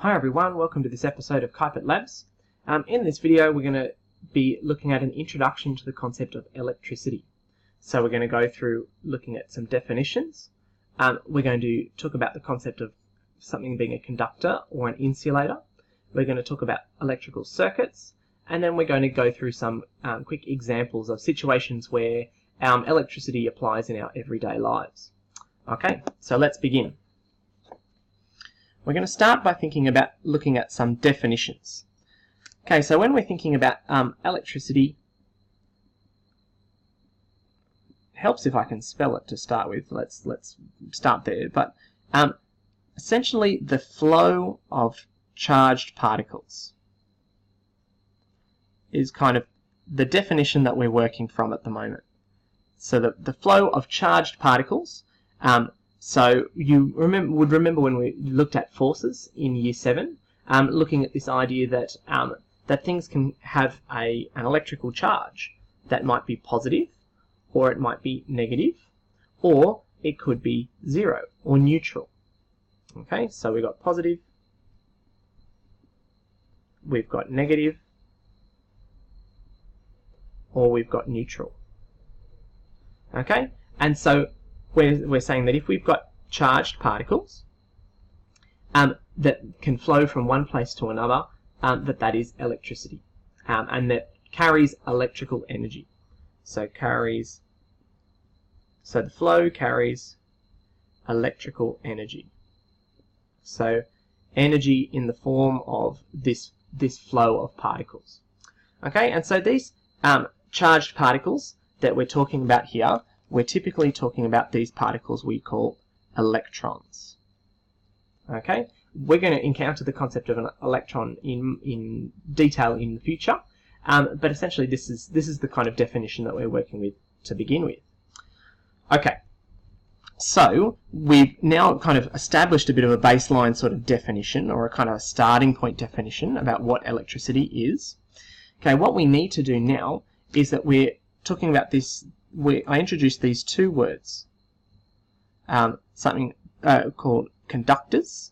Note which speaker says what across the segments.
Speaker 1: Hi everyone, welcome to this episode of Keipert Labs. In this video we're going to be looking at an introduction to the concept of electricity. So we're going to go through looking at some definitions. We're going to talk about the concept of something being a conductor or an insulator. We're going to talk about electrical circuits, and then we're going to go through some quick examples of situations where electricity applies in our everyday lives. Okay, so let's begin. We're going to start by thinking about looking at some definitions. Okay, so when we're thinking about electricity, it helps if I can spell it to start with. Let's start there. But essentially, the flow of charged particles is kind of the definition that we're working from at the moment. So the flow of charged particles. So you would remember when we looked at forces in Year 7, looking at this idea that that things can have an electrical charge that might be positive, or it might be negative, or it could be zero or neutral. Okay, so we've got positive, we've got negative, or we've got neutral. Okay, and so we're saying that if we've got charged particles that can flow from one place to another, that is electricity, and that carries electrical energy. So the flow carries electrical energy. So energy in the form of this flow of particles. Okay, and so these charged particles that we're talking about here, we're typically talking about these particles we call electrons. Okay, we're going to encounter the concept of an electron in detail in the future, but essentially this is the kind of definition that we're working with to begin with. Okay, so we've now kind of established a bit of a baseline sort of definition, or a kind of a starting point definition about what electricity is. Okay, what we need to do now is that we're talking about this. I introduced these two words, something called conductors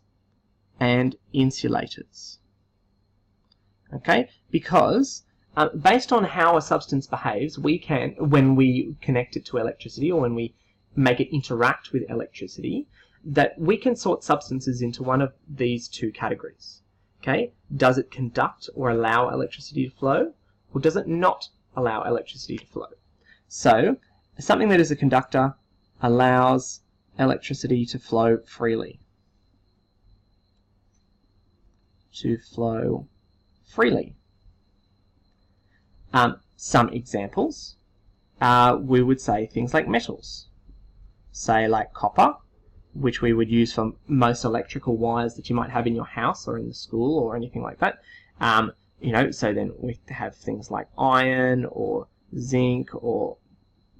Speaker 1: and insulators. Okay, because based on how a substance behaves, we can, when we connect it to electricity, or when we make it interact with electricity, that we can sort substances into one of these two categories. Okay, does it conduct or allow electricity to flow, or does it not allow electricity to flow? So, something that is a conductor allows electricity to flow freely. Some examples, we would say things like metals. Say like copper, which we would use for most electrical wires that you might have in your house or in the school or anything like that. So then we have things like iron or zinc, or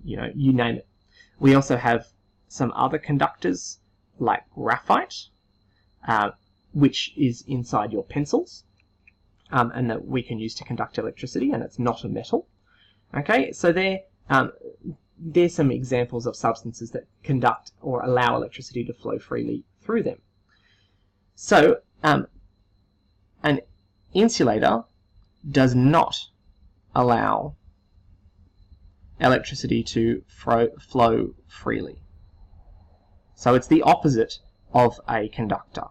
Speaker 1: you name it. We also have some other conductors like graphite, which is inside your pencils, and that we can use to conduct electricity, and it's not a metal. Okay, so there's some examples of substances that conduct or allow electricity to flow freely through them. So an insulator does not allow electricity to flow freely. So it's the opposite of a conductor.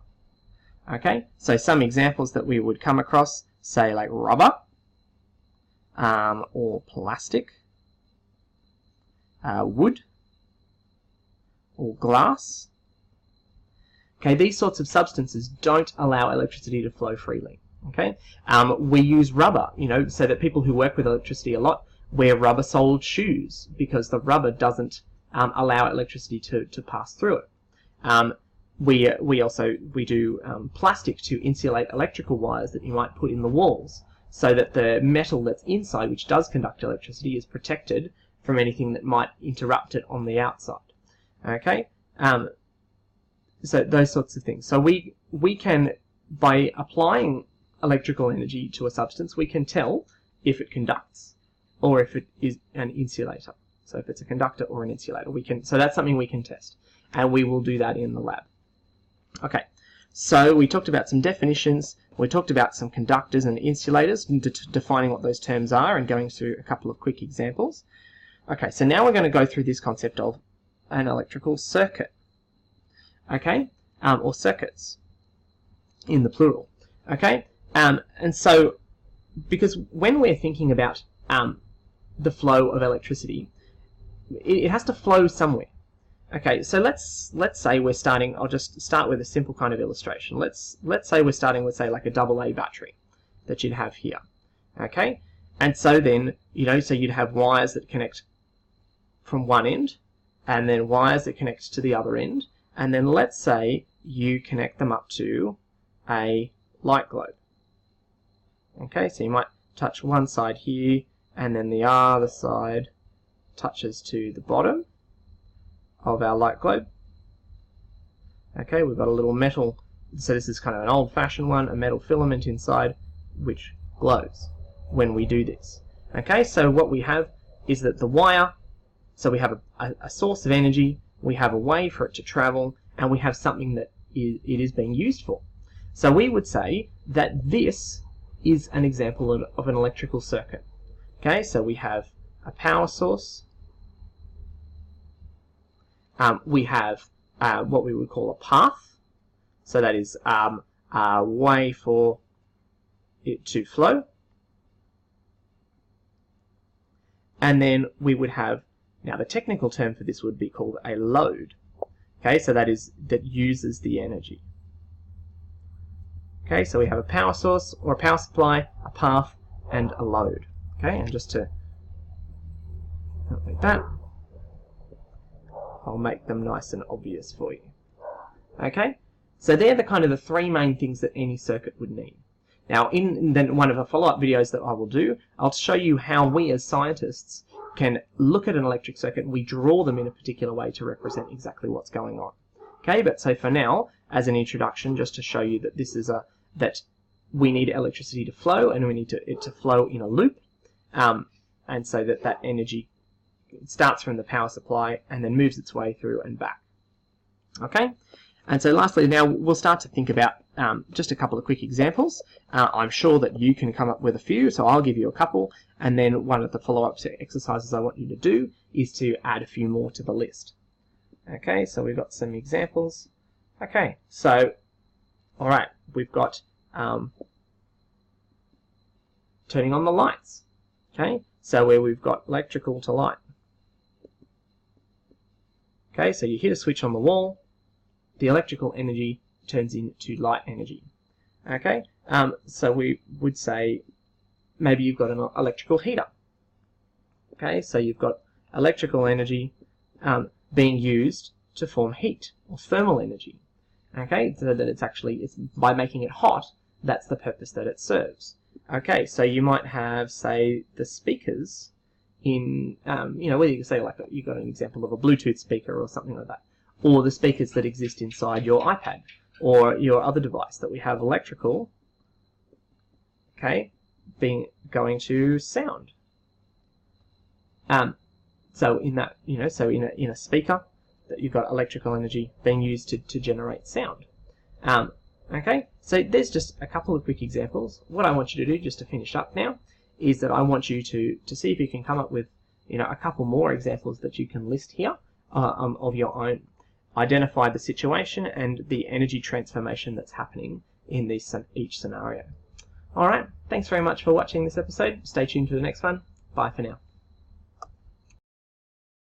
Speaker 1: Okay, so some examples that we would come across, say like rubber, or plastic, wood, or glass. Okay, these sorts of substances don't allow electricity to flow freely. Okay, we use rubber, so that people who work with electricity a lot wear rubber-soled shoes, because the rubber doesn't allow electricity to pass through it. We do plastic to insulate electrical wires that you might put in the walls, so that the metal that's inside, which does conduct electricity, is protected from anything that might interrupt it on the outside. Okay, so those sorts of things. So we can, by applying electrical energy to a substance, we can tell if it conducts or if it is an insulator. So if it's a conductor or an insulator, so that's something we can test, and we will do that in the lab. Okay, So we talked about some definitions, we talked about some conductors and insulators, defining what those terms are and going through a couple of quick examples. Okay, so now we're going to go through this concept of an electrical circuit, okay, or circuits in the plural, okay, and so because when we're thinking about the flow of electricity, it has to flow somewhere. Okay, so let's say we're starting. I'll just start with a simple kind of illustration. Let's say we're starting with, say, like a AA battery that you'd have here. Okay, and so then so you'd have wires that connect from one end, and then wires that connect to the other end, and then let's say you connect them up to a light globe. Okay, so you might touch one side here, and then the other side touches to the bottom of our light globe. Okay, we've got a little metal, so this is kind of an old-fashioned one, a metal filament inside which glows when we do this. Okay, so what we have is that the wire, so we have a source of energy, we have a way for it to travel, and we have something that it is being used for. So we would say that this is an example of an electrical circuit. Okay, so we have a power source, we have what we would call a path, so that is a way for it to flow, and then we would have, now the technical term for this would be called a load. Okay, so that uses the energy. Okay, so we have a power source or a power supply, a path, and a load. Okay, and just to like that, I'll make them nice and obvious for you. Okay, so they're the kind of the three main things that any circuit would need. Now, in then one of the follow-up videos that I will do, I'll show you how we as scientists can look at an electric circuit and we draw them in a particular way to represent exactly what's going on. Okay, but so for now, as an introduction, just to show you that this is that we need electricity to flow, and we need it to flow in a loop, and so that energy starts from the power supply and then moves its way through and back. Okay, and so lastly, now we'll start to think about just a couple of quick examples. I'm sure that you can come up with a few, so I'll give you a couple, and then one of the follow-up exercises I want you to do is to add a few more to the list. Okay, so we've got some examples. Okay, so alright, we've got turning on the lights. Okay, so where we've got electrical to light. Okay, so you hit a switch on the wall, the electrical energy turns into light energy. Okay, so we would say maybe you've got an electrical heater. Okay, so you've got electrical energy being used to form heat or thermal energy. Okay, so that it's by making it hot, that's the purpose that it serves. Okay, so you might have, say, the speakers in, whether you say like you've got an example of a Bluetooth speaker or something like that, or the speakers that exist inside your iPad or your other device that we have electrical, okay, going to sound. So in that, so in a speaker, that you've got electrical energy being used to generate sound. Okay, so there's just a couple of quick examples. What I want you to do, just to finish up now, is that I want you to see if you can come up with a couple more examples that you can list here of your own. Identify the situation and the energy transformation that's happening in each scenario. Alright, thanks very much for watching this episode. Stay tuned for the next one. Bye for now.